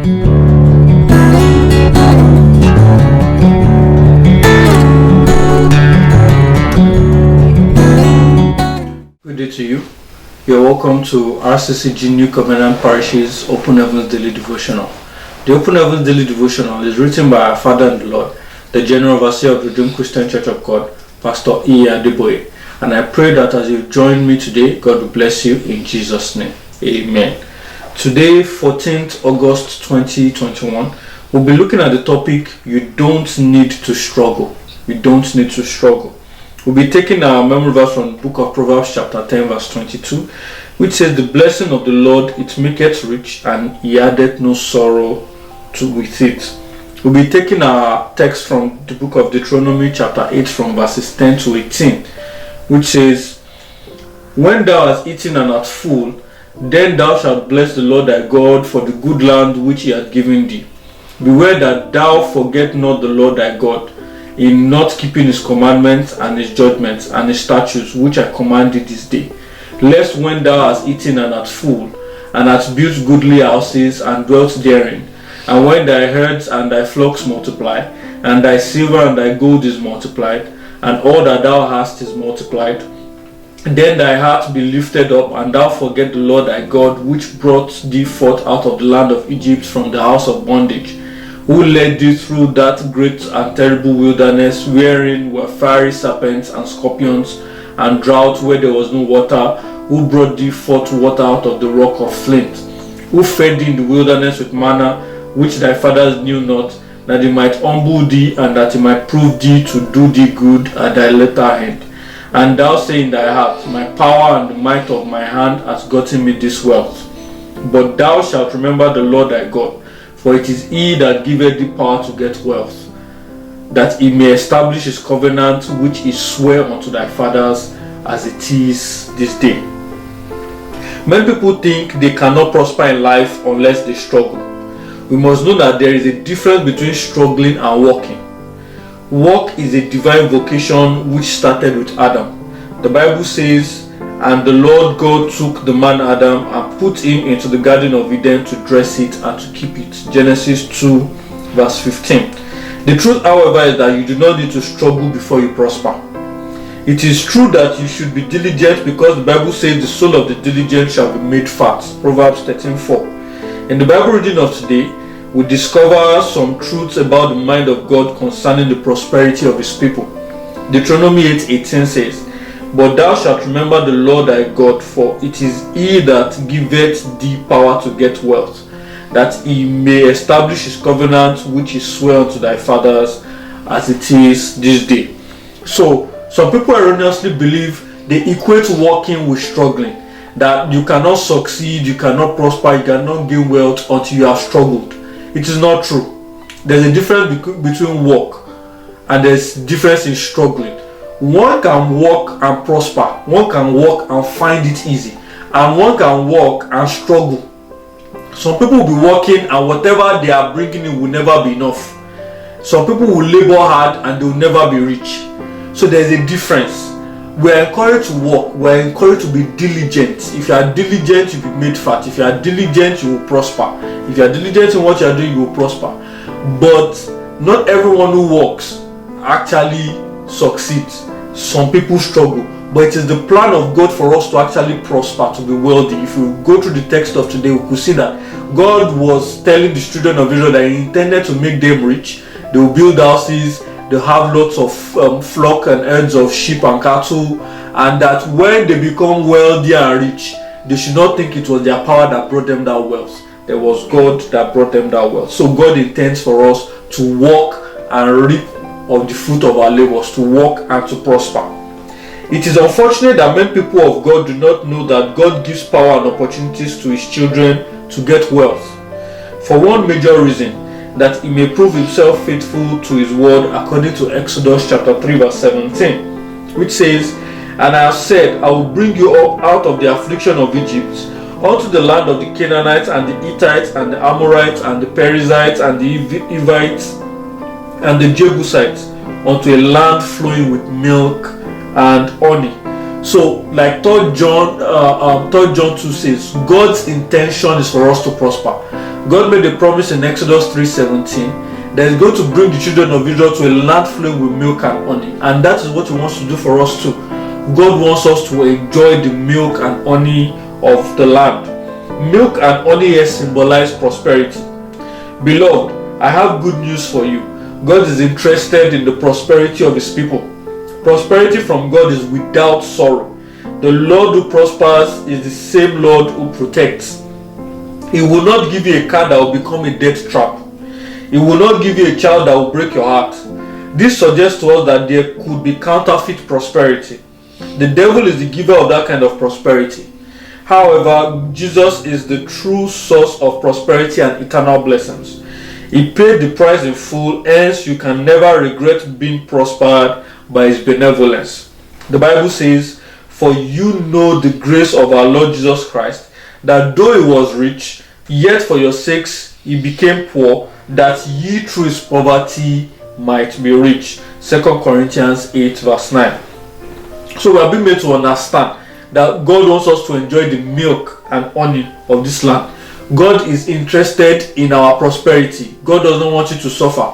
Good day to you. You're welcome to RCCG New Covenant Parish's Open Heavens Daily Devotional. The Open Heavens Daily Devotional is written by our Father in the Lord, the General Overseer of the Redeemed Christian Church of God, Pastor E. Adeboye. And I pray that as you join me today, God will bless you in Jesus' name. Amen. Today, 14th August 2021, we'll be looking at the topic, You Don't Need to Struggle. You don't need to struggle. We'll be taking our memory verse from the book of Proverbs chapter 10 verse 22, which says, The blessing of the Lord, it maketh rich, and he addeth no sorrow with it. We'll be taking our text from the book of Deuteronomy chapter 8 from verses 10 to 18, which says, When thou hast eaten and art full, then thou shalt bless the Lord thy God for the good land which he hath given thee. Beware that thou forget not the Lord thy God, in not keeping his commandments and his judgments and his statutes which I command thee this day, lest when thou hast eaten and art full, and hast built goodly houses and dwelt therein, and when thy herds and thy flocks multiply, and thy silver and thy gold is multiplied, and all that thou hast is multiplied, then thy heart be lifted up, and thou forget the Lord thy God, which brought thee forth out of the land of Egypt from the house of bondage, who led thee through that great and terrible wilderness, wherein were fiery serpents and scorpions, and drought where there was no water, who brought thee forth water out of the rock of flint, who fed thee in the wilderness with manna, which thy fathers knew not, that he might humble thee, and that he might prove thee to do thee good at thy latter end. And thou say in thy heart, My power and the might of my hand hath gotten me this wealth. But thou shalt remember the Lord thy God, for it is he that giveth thee power to get wealth, that he may establish his covenant which he sware unto thy fathers, as it is this day. Many people think they cannot prosper in life unless they struggle. We must know that there is a difference between struggling and working. Work is a divine vocation which started with Adam. The Bible says, And the Lord God took the man Adam and put him into the Garden of Eden to dress it and to keep it. Genesis 2 verse 15. The truth, however, is that you do not need to struggle before you prosper. It is true that you should be diligent, because the Bible says the soul of the diligent shall be made fat. Proverbs 13:4. In the Bible reading of today, we discover some truths about the mind of God concerning the prosperity of his people. Deuteronomy 8:18 says, But thou shalt remember the Lord thy God, for it is he that giveth thee power to get wealth, that he may establish his covenant which he sware unto thy fathers, as it is this day. So, some people erroneously believe they equate working with struggling, that you cannot succeed, you cannot prosper, you cannot gain wealth until you have struggled. It is not true. There's a difference between work, and there's a difference in struggling. One can work and prosper, one can work and find it easy, and one can work and struggle. Some people will be working and whatever they are bringing in will never be enough. Some people will labor hard and they will never be rich. So there's a difference. We are encouraged to work, we are encouraged to be diligent. If you are diligent, you will be made fat. If you are diligent, you will prosper. If you are diligent in what you are doing, you will prosper. But not everyone who works actually succeeds. Some people struggle, but it is the plan of God for us to actually prosper, to be wealthy. If you go through the text of today, we could see that God was telling the children of Israel that he intended to make them rich. They will build houses, they have lots of flock and herds of sheep and cattle, and that when they become wealthy and rich, they should not think it was their power that brought them that wealth. There was God that brought them that wealth. So God intends for us to work and reap of the fruit of our labors, to work and to prosper. It is unfortunate that many people of God do not know that God gives power and opportunities to his children to get wealth. For one major reason, that he may prove himself faithful to his word, according to Exodus chapter 3 verse 17, which says, And I have said, I will bring you up out of the affliction of Egypt, unto the land of the Canaanites and the Hittites and the Amorites and the Perizzites and the Hivites and the Jebusites, unto a land flowing with milk and honey. So, like 3 John 2 says, God's intention is for us to prosper. God made a promise in Exodus 3:17 that He's going to bring the children of Israel to a land flowing with milk and honey, and that is what He wants to do for us too. God wants us to enjoy the milk and honey of the land. Milk and honey here symbolize prosperity. Beloved, I have good news for you. God is interested in the prosperity of His people. Prosperity from God is without sorrow. The Lord who prospers is the same Lord who protects. He will not give you a car that will become a death trap. He will not give you a child that will break your heart. This suggests to us that there could be counterfeit prosperity. The devil is the giver of that kind of prosperity. However, Jesus is the true source of prosperity and eternal blessings. He paid the price in full, hence you can never regret being prospered by His benevolence. The Bible says, "For you know the grace of our Lord Jesus Christ, that though He was rich, yet for your sakes He became poor, that ye through His poverty might be rich." 2 Corinthians 8 verse 9. So we are being made to understand that God wants us to enjoy the milk and honey of this land. God is interested in our prosperity. God doesn't want you to suffer.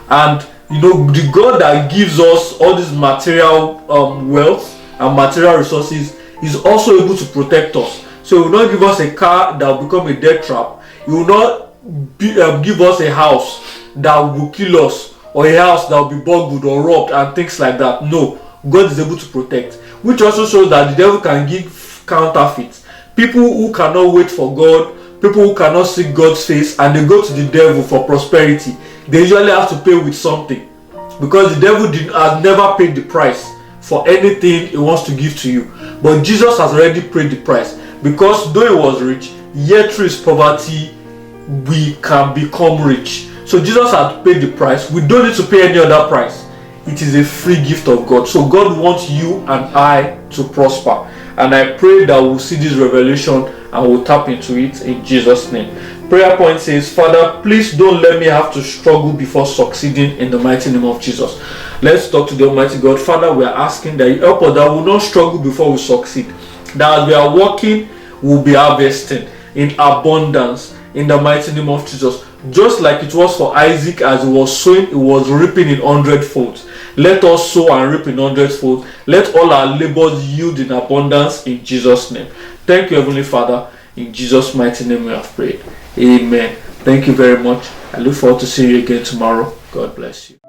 And the God that gives us all this material wealth and material resources is also able to protect us. So He will not give us a car that will become a death trap. He will not give us a house that will kill us, or a house that will be burgled or robbed and things like that. No, God is able to protect, which also shows that the devil can give counterfeits. People who cannot wait for God, people who cannot seek God's face, and they go to the devil for prosperity, they usually have to pay with something, because the devil has never paid the price for anything he wants to give to you. But Jesus has already paid the price, because though He was rich, yet through His poverty we can become rich. So Jesus had paid the price. We don't need to pay any other price. It is a free gift of God. So God wants you and I to prosper, and I pray that we'll see this revelation and we'll tap into it in Jesus' name. Prayer point says, "Father, please don't let me have to struggle before succeeding, in the mighty name of Jesus." Let's talk to the Almighty God. Father, we are asking that You help us that we will not struggle before we succeed. That as we are working, we'll be harvesting in abundance, in the mighty name of Jesus. Just like it was for Isaac, as he was sowing, he was reaping in 100-fold. Let us sow and reap in 100-fold. Let all our labors yield in abundance in Jesus' name. Thank You, Heavenly Father. In Jesus' mighty name we have prayed. Amen. Thank you very much. I look forward to seeing you again tomorrow. God bless you.